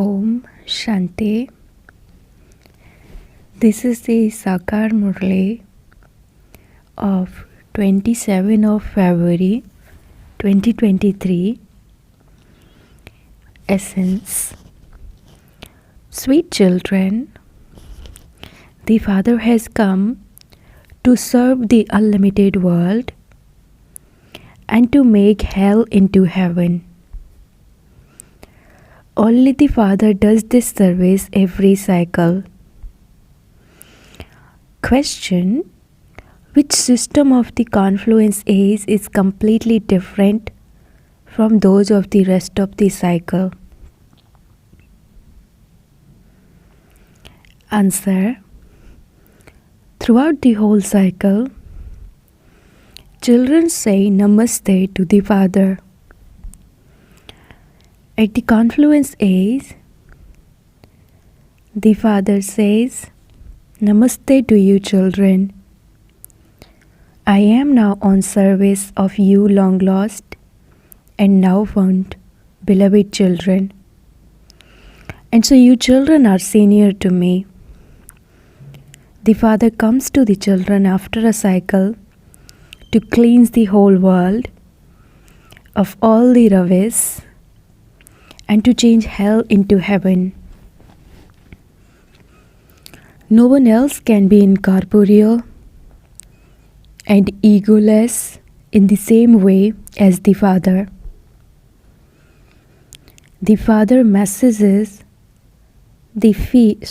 Om Shanti. This is the Sakar Murli of 27 of February 2023. Essence. Sweet children, the Father has come to serve the unlimited world and to make hell into heaven. Only the Father does this service every cycle. Question: which system of the confluence is completely different from those of the rest of the cycle? Answer: throughout the whole cycle, children say Namaste to the Father. At the confluence age, the Father says, Namaste to you children. I am now on service of you long lost and now found beloved children. And so you children are senior to me. The Father comes to the children after a cycle to cleanse the whole world of all the rubbish and to change hell into heaven. No one else can be incorporeal and egoless in the same way as the Father. The Father massages the feet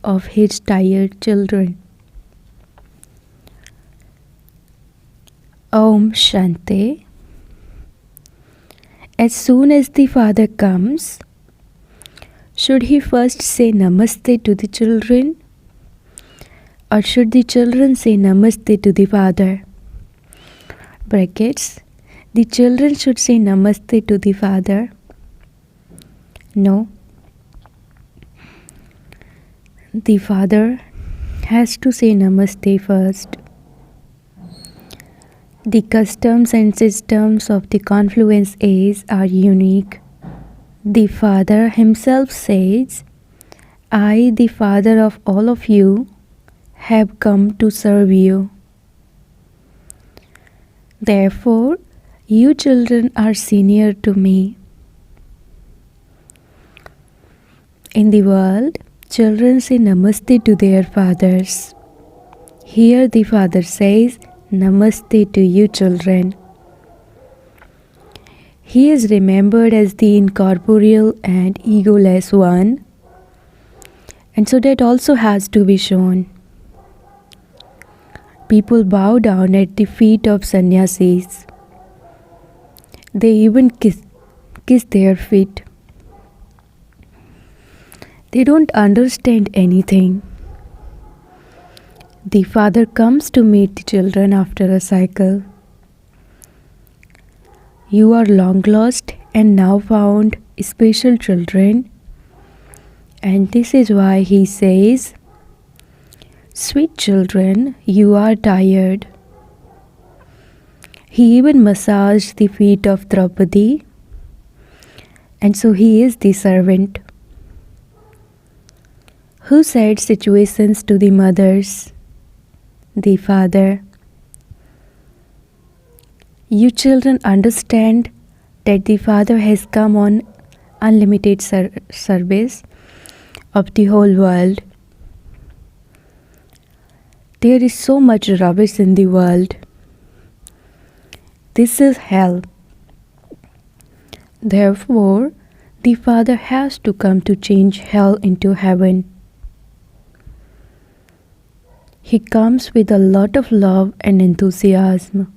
of his tired children. Om Shanti. As soon as the Father comes, should he first say Namaste to the children? Or should the children say Namaste to the Father? Brackets. The children should say Namaste to the Father. No. The Father has to say Namaste first. The customs and systems of the confluence age are unique. The Father himself says, I, the Father of all of you, have come to serve you. Therefore, you children are senior to me. In the world, children say Namaste to their fathers. Here the Father says, Namaste to you children. He is remembered as the incorporeal and egoless one, and so that also has to be shown. People bow down at the feet of sannyasis. They even kiss their feet. They don't understand anything. The Father comes to meet the children after a cycle. You are long lost and now found special children. And this is why he says, sweet children, you are tired. He even massaged the feet of Draupadi. And so he is the servant who said situations to the mothers. The Father. You children understand that the Father has come on unlimited service of the whole world. There is so much rubbish in the world. This is hell. Therefore, the Father has to come to change hell into heaven. He comes with a lot of love and enthusiasm.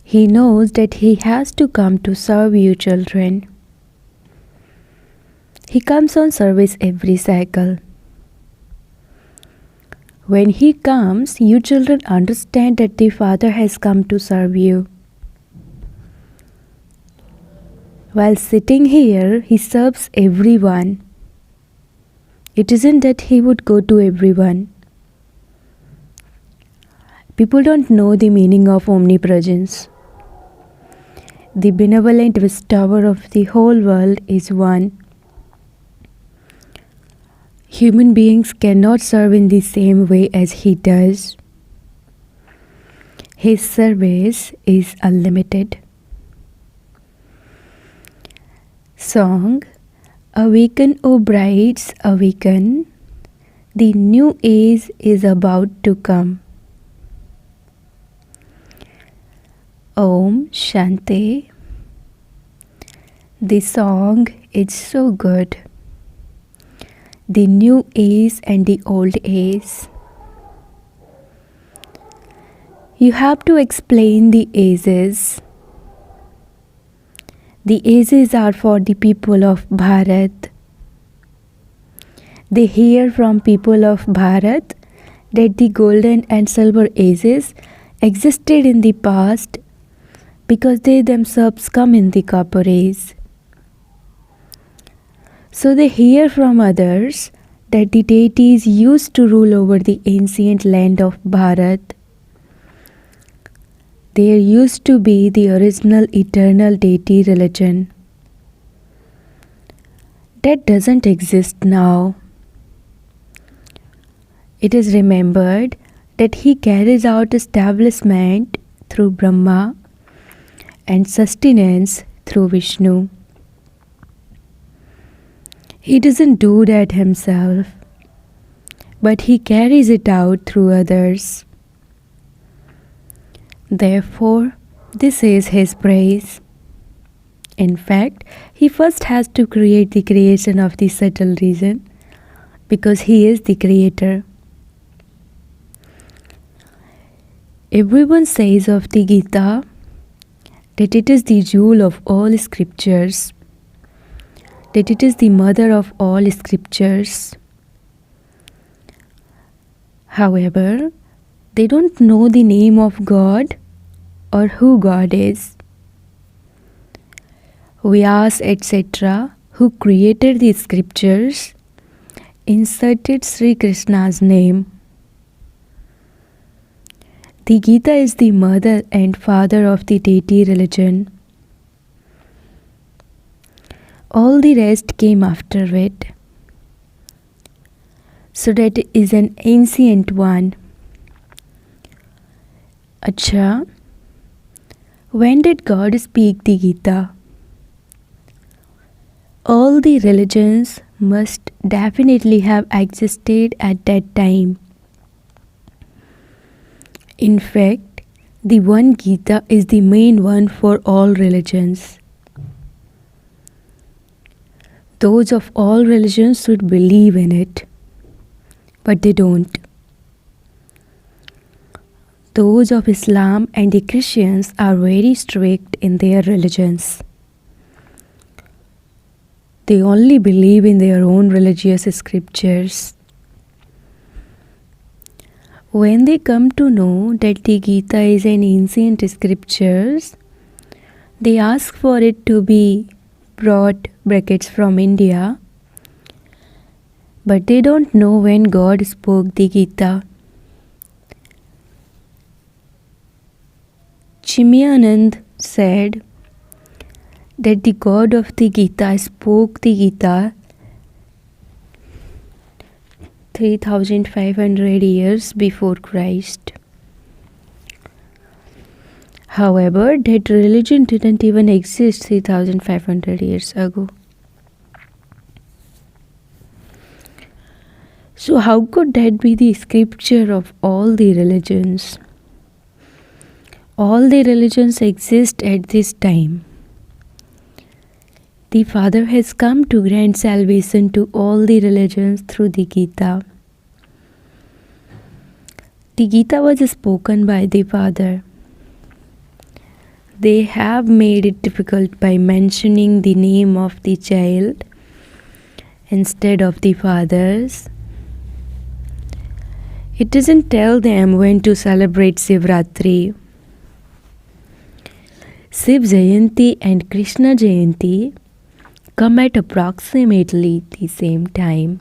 He knows that he has to come to serve you children. He comes on service every cycle. When he comes, you children understand that the Father has come to serve you. While sitting here, he serves everyone. It isn't that he would go to everyone. People don't know the meaning of omnipresence. the benevolent bestower of the whole world, is one. Human beings cannot serve in the same way as he does. His service is unlimited. Song: Awaken, O brides, awaken. The new age is about to come. Om Shanti. The song is so good. The new age and the old age. You have to explain the ages. The ages are for the people of Bharat. They hear from people of Bharat that the golden and silver ages existed in the past because they themselves come in the copper age. So they hear from others that the deities used to rule over the ancient land of Bharat. There used to be the original eternal deity religion. That doesn't exist now. It is remembered that he carries out establishment through Brahma and sustenance through Vishnu. He doesn't do that himself, but he carries it out through others. Therefore, this is his praise. In fact, he first has to create the creation of the subtle region because he is the creator. Everyone says of the Gita that it is the jewel of all scriptures, that it is the mother of all scriptures. However, they don't know the name of God or who God is. Vyas, etc., who created the scriptures, inserted Sri Krishna's name. The Gita is the mother and father of the deity religion. All the rest came after it. So that is an ancient one. Acha, when did God speak the Gita? All the religions must definitely have existed at that time. In fact, the one Gita is the main one for all religions. Those of all religions should believe in it, but they don't. Those of Islam and the Christians are very strict in their religions. They only believe in their own religious scriptures. When they come to know that the Gita is an ancient scriptures, they ask for it to be brought from India, but they don't know when God spoke the Gita. Chimyanand said that the God of the Gita spoke the Gita 3,500 years before Christ. However, that religion didn't even exist 3,500 years ago. So how could that be the scripture of all the religions? All the religions exist at this time. The Father has come to grant salvation to all the religions through the Gita. The Gita was spoken by the Father. They have made it difficult by mentioning the name of the child instead of the father's. It doesn't tell them when to celebrate Shivratri. Shiv Jayanti and Krishna Jayanti come at approximately the same time.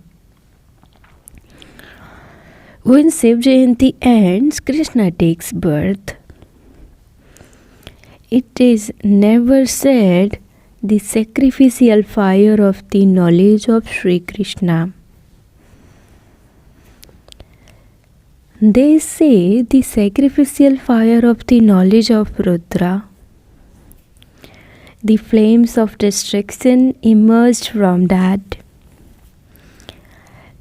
When Shiv Jayanti ends, Krishna takes birth. It is never said the sacrificial fire of the knowledge of Sri Krishna. They say the sacrificial fire of the knowledge of Rudra. The flames of destruction emerged from that.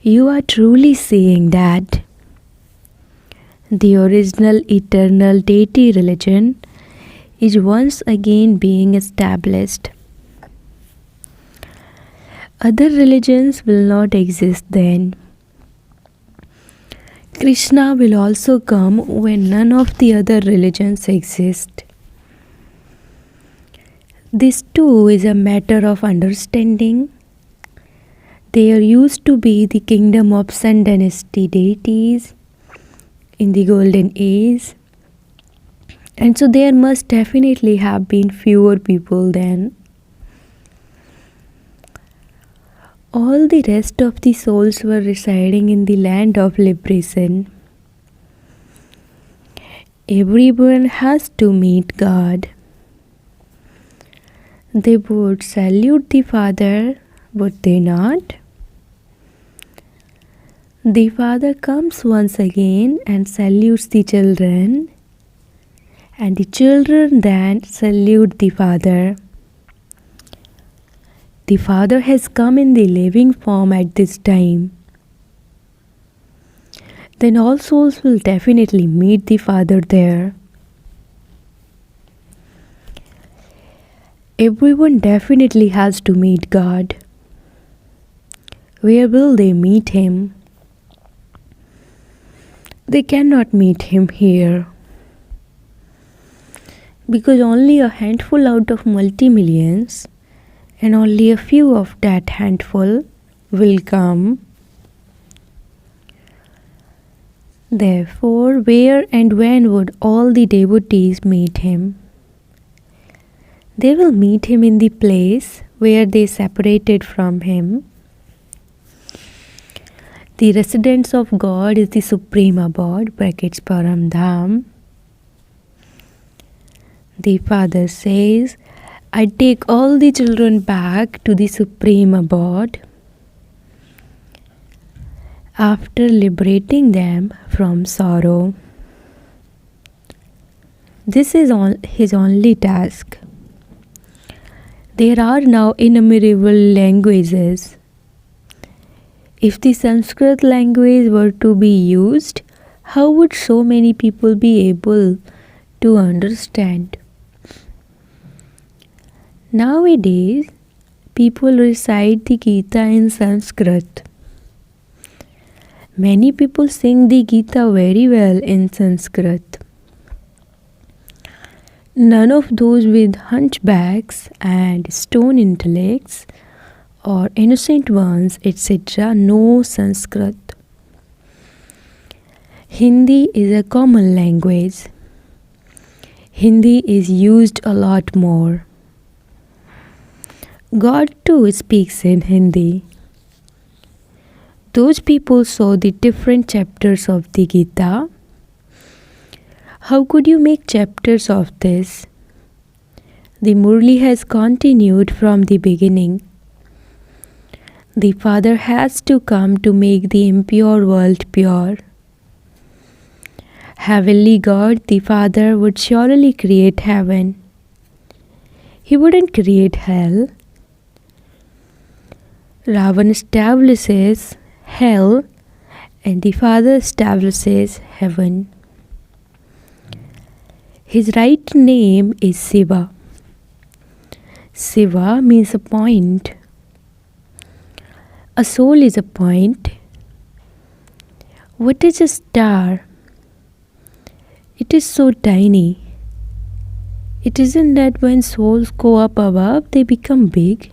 You are truly seeing that. The original eternal deity religion is once again being established. Other religions will not exist then. Krishna will also come when none of the other religions exist. This too is a matter of understanding. There used to be the kingdom of Sun dynasty deities in the golden age, and so there must definitely have been fewer people then. All the rest of the souls were residing in the land of liberation. Everyone has to meet God. They would salute the Father, would they not? The Father comes once again and salutes the children, and the children then salute the Father. The Father has come in the living form at this time. Then all souls will definitely meet the Father there. Everyone definitely has to meet God. Where will they meet Him? They cannot meet Him here, because only a handful out of multi-millions, and only a few of that handful will come. Therefore, where and when would all the devotees meet Him? They will meet Him in the place where they separated from Him. The residence of God is the supreme abode, brackets Param Dham. The Father says, I take all the children back to the supreme abode after liberating them from sorrow. This is His only task. There are now innumerable languages. If the Sanskrit language were to be used, how would so many people be able to understand? Nowadays, people recite the Gita in Sanskrit. Many people sing the Gita very well in Sanskrit. None of those with hunchbacks and stone intellects or innocent ones, etc., know Sanskrit. Hindi is a common language. Hindi is used a lot more. God too speaks in Hindi. Those people saw the different chapters of the Gita. How could you make chapters of this? The Murli has continued from the beginning. The Father has to come to make the impure world pure. Heavenly God, the Father, would surely create heaven. He wouldn't create hell. Ravan establishes hell and the Father establishes heaven. His right name is Shiva. Shiva means a point. A soul is a point. What is a star? It is so tiny. It isn't that when souls go up above, they become big.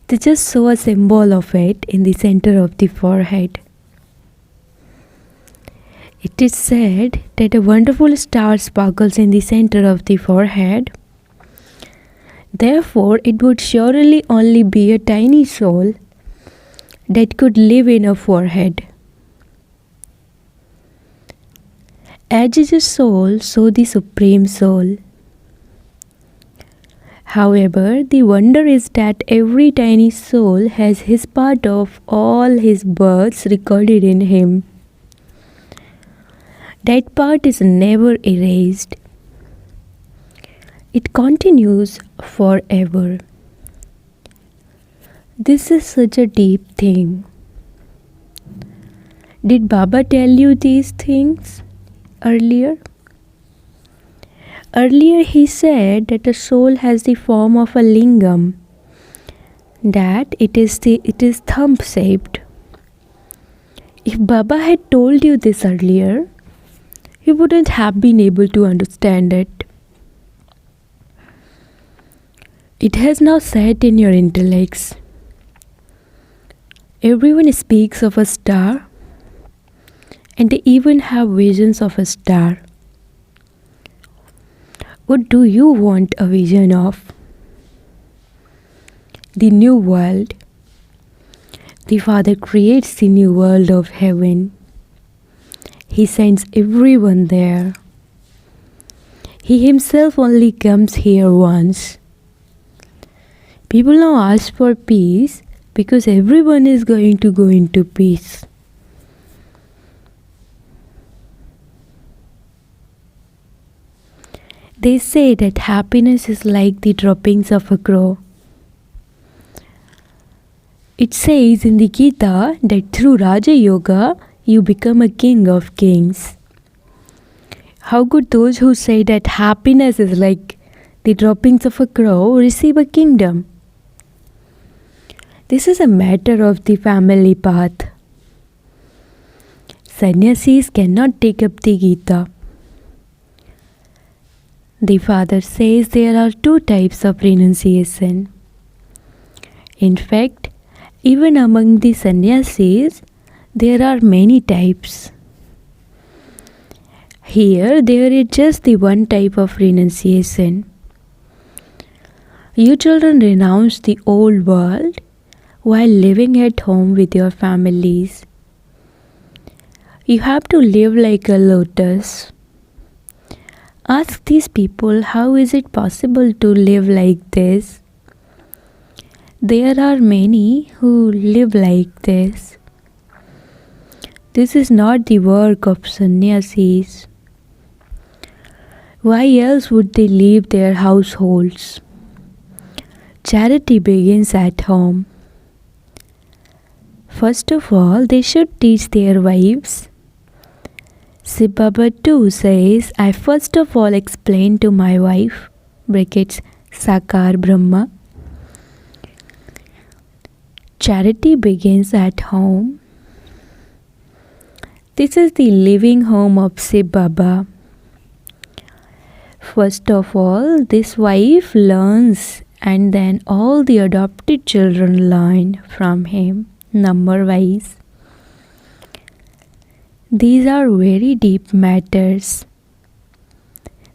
They just show a symbol of it in the center of the forehead. It is said that a wonderful star sparkles in the center of the forehead. Therefore, it would surely only be a tiny soul that could live in a forehead. As is a soul, so the Supreme Soul. However, the wonder is that every tiny soul has his part of all his births recorded in him. That part is never erased. It continues forever. This is such a deep thing. Did Baba tell you these things earlier? Earlier he said that a soul has the form of a lingam, that it is thumb shaped. If Baba had told you this earlier, you wouldn't have been able to understand it. It has now sat in your intellects. Everyone speaks of a star, and they even have visions of a star. What do you want a vision of? The new world. The Father creates the new world of heaven. He sends everyone there. He himself only comes here once. People now ask for peace because everyone is going to go into peace. They say that happiness is like the droppings of a crow. It says in the Gita that through Raja Yoga, you become a king of kings. How could those who say that happiness is like the droppings of a crow receive a kingdom? This is a matter of the family path. Sannyasis cannot take up the Gita. The Father says there are two types of renunciation. In fact, even among the sannyasis, there are many types. Here, there is just the one type of renunciation. You children renounce the old world while living at home with your families. You have to live like a lotus. Ask these people, how is it possible to live like this? There are many who live like this. This is not the work of sannyasis. Why else would they leave their households? Charity begins at home. First of all, they should teach their wives. Shiv Baba too says, I first of all explained to my wife, brackets Sakar Brahma. Charity begins at home. This is the living home of Shiv Baba. First of all, this wife learns, and then all the adopted children learn from him, number wise. These are very deep matters.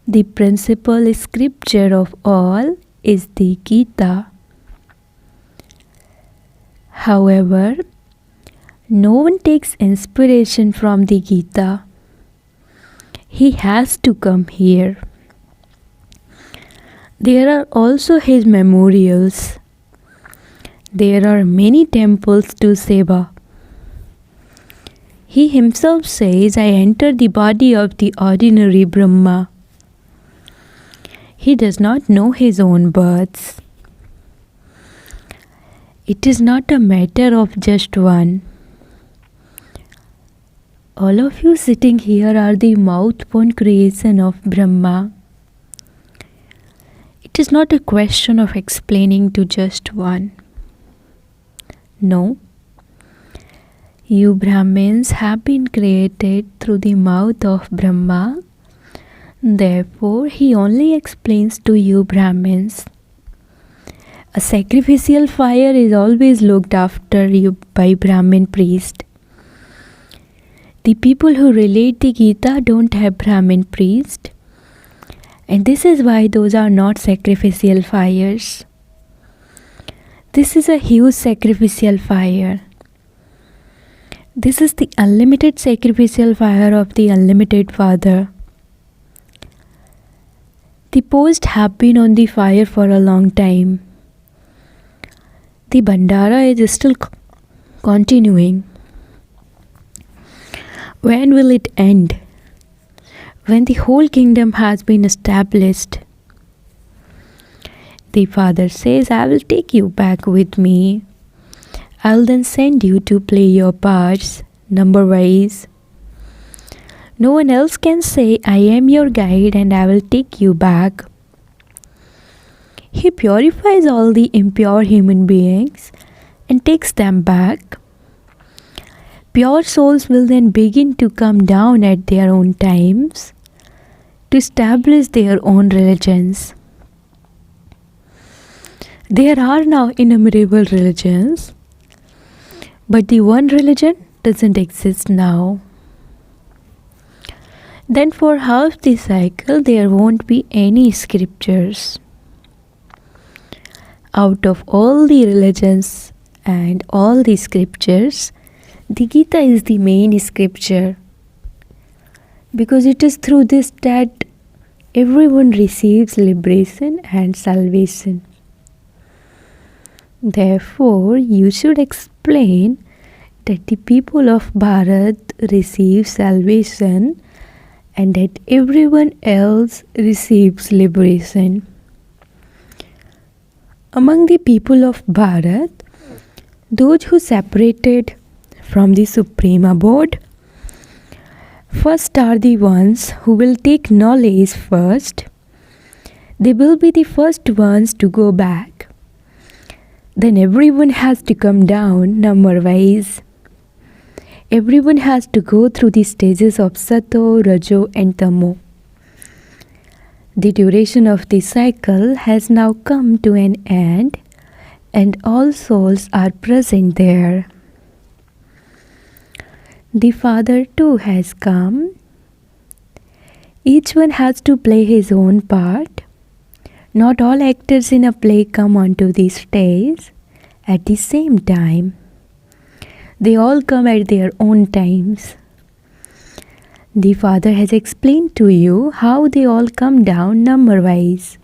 The principal scripture of all is the Gita. However, no one takes inspiration from the Gita. He has to come here. There are also his memorials. There are many temples to Shiva. He himself says, I enter the body of the ordinary Brahma. He does not know his own births. It is not a matter of just one. All of you sitting here are the mouth-born creation of Brahma. It is not a question of explaining to just one. No. You Brahmins have been created through the mouth of Brahma. Therefore, he only explains to you Brahmins. A sacrificial fire is always looked after you by Brahmin priest. The people who relate the Gita don't have Brahmin priest. And this is why those are not sacrificial fires. This is a huge sacrificial fire. This is the unlimited sacrificial fire of the unlimited Father. The posts have been on the fire for a long time. The Bandara is still continuing. When will it end? When the whole kingdom has been established. The father says, I will take you back with me. I'll then send you to play your parts, number-wise. No one else can say, I am your guide and I will take you back. He purifies all the impure human beings and takes them back. Pure souls will then begin to come down at their own times to establish their own religions. There are now innumerable religions, but the one religion doesn't exist now. Then for half the cycle there won't be any scriptures. Out of all the religions and all the scriptures, the Gita is the main scripture, because it is through this that everyone receives liberation and salvation. Therefore, you should explain that the people of Bharat receive salvation and that everyone else receives liberation. Among the people of Bharat, those who separated from the Supreme Abode first are the ones who will take knowledge first. They will be the first ones to go back. Then everyone has to come down number-wise. Everyone has to go through the stages of Sato, Rajo and Tamo. The duration of the cycle has now come to an end and all souls are present there. The Father too has come. Each one has to play his own part. Not all actors in a play come onto the stage at the same time. They all come at their own times. The Father has explained to you how they all come down number-wise.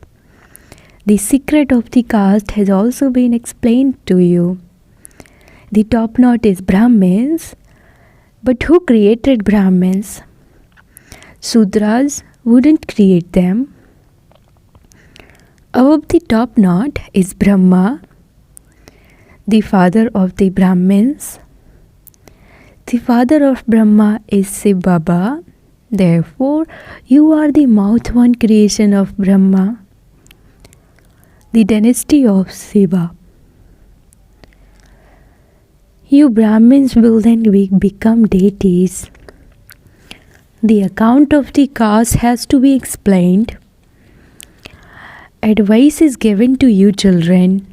The secret of the caste has also been explained to you. The top knot is Brahmins, but who created Brahmins? Sudras wouldn't create them. Above the top knot is Brahma, the father of the Brahmins. The father of Brahma is Shiv Baba. Therefore, you are the mouth-born creation of Brahma, the dynasty of Shiva. You Brahmins will then become deities. The account of the caste has to be explained. Advice is given to you children.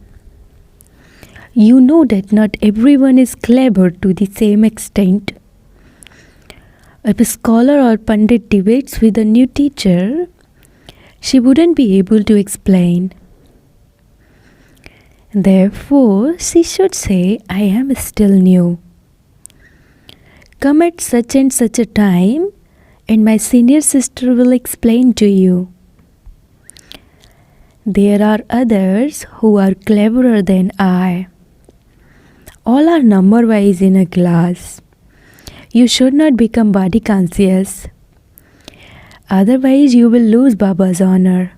You know that not everyone is clever to the same extent. If a scholar or pandit debates with a new teacher, she wouldn't be able to explain. Therefore, she should say, I am still new. Come at such and such a time, and my senior sister will explain to you. There are others who are cleverer than I. All are number-wise in a class. You should not become body conscious. Otherwise, you will lose Baba's honor.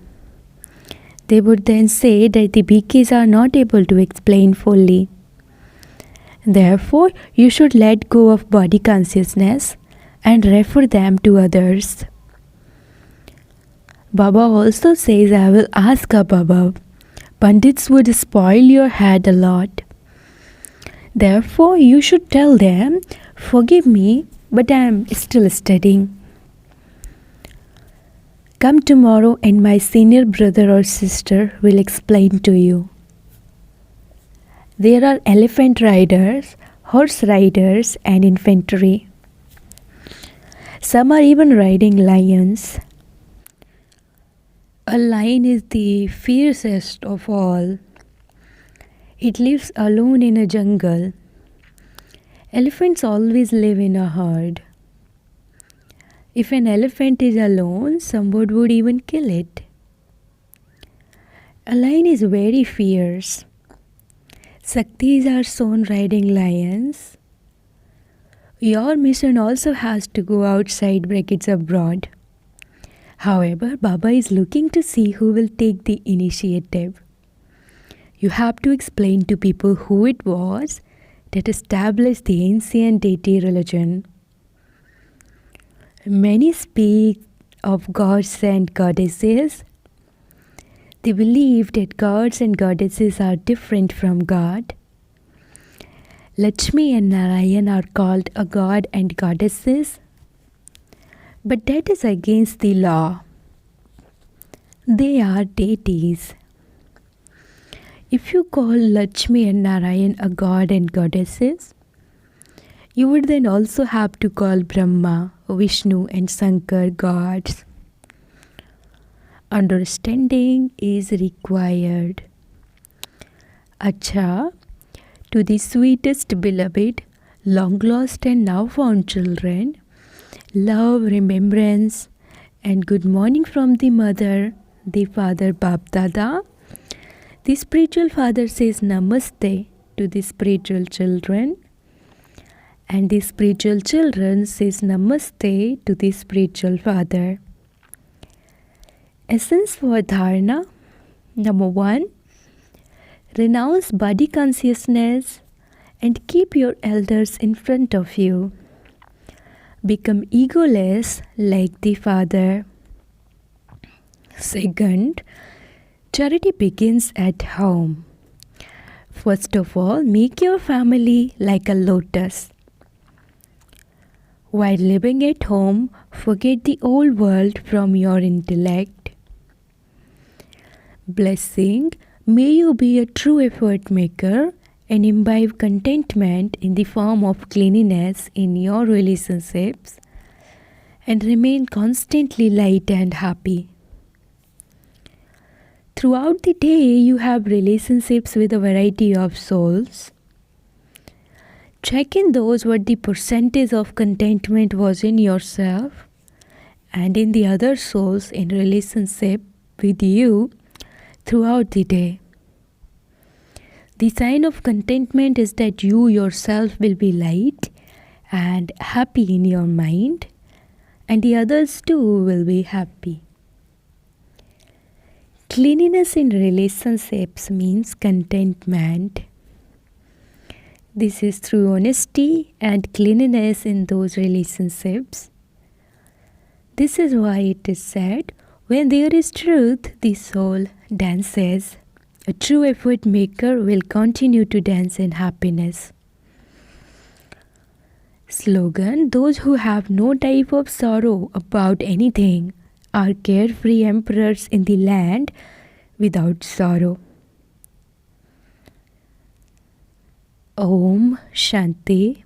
They would then say that the BKs are not able to explain fully. Therefore, you should let go of body consciousness and refer them to others. Baba also says, I will ask Baba. Pandits would spoil your head a lot. Therefore, you should tell them, forgive me, but I am still studying. Come tomorrow and my senior brother or sister will explain to you. There are elephant riders, horse riders and infantry. Some are even riding lions. A lion is the fiercest of all. It lives alone in a jungle. Elephants always live in a herd. If an elephant is alone, someone would even kill it. A lion is very fierce. Shaktis are shown riding lions. Your mission also has to go outside brackets abroad. However, Baba is looking to see who will take the initiative. You have to explain to people who it was that established the ancient deity religion. Many speak of gods and goddesses. They believe that gods and goddesses are different from God. Lakshmi and Narayan are called a god and goddesses, but that is against the law. They are deities. If you call Lakshmi and Narayan a god and goddesses, you would then also have to call Brahma, Vishnu and Shankar gods. Understanding is required. Acha, to the sweetest beloved, long lost and now found children, love, remembrance, and good morning from the mother, the father Bap Dada. The spiritual father says Namaste to the spiritual children, and the spiritual children says Namaste to the spiritual father. Essence for Dharana. Number 1. Renounce body consciousness and keep your elders in front of you. Become egoless like the Father. Second, charity begins at home. First of all, make your family like a lotus. While living at home, forget the old world from your intellect. Blessing, may you be a true effort maker and imbibe contentment in the form of cleanliness in your relationships and remain constantly light and happy. Throughout the day, you have relationships with a variety of souls. Check in those what the percentage of contentment was in yourself and in the other souls in relationship with you throughout the day. The sign of contentment is that you yourself will be light and happy in your mind, and the others too will be happy. Cleanliness in relationships means contentment. This is through honesty and cleanliness in those relationships. This is why it is said, when there is truth, the soul dances. A true effort maker will continue to dance in happiness. Slogan, those who have no type of sorrow about anything are carefree emperors in the land without sorrow. Om Shanti.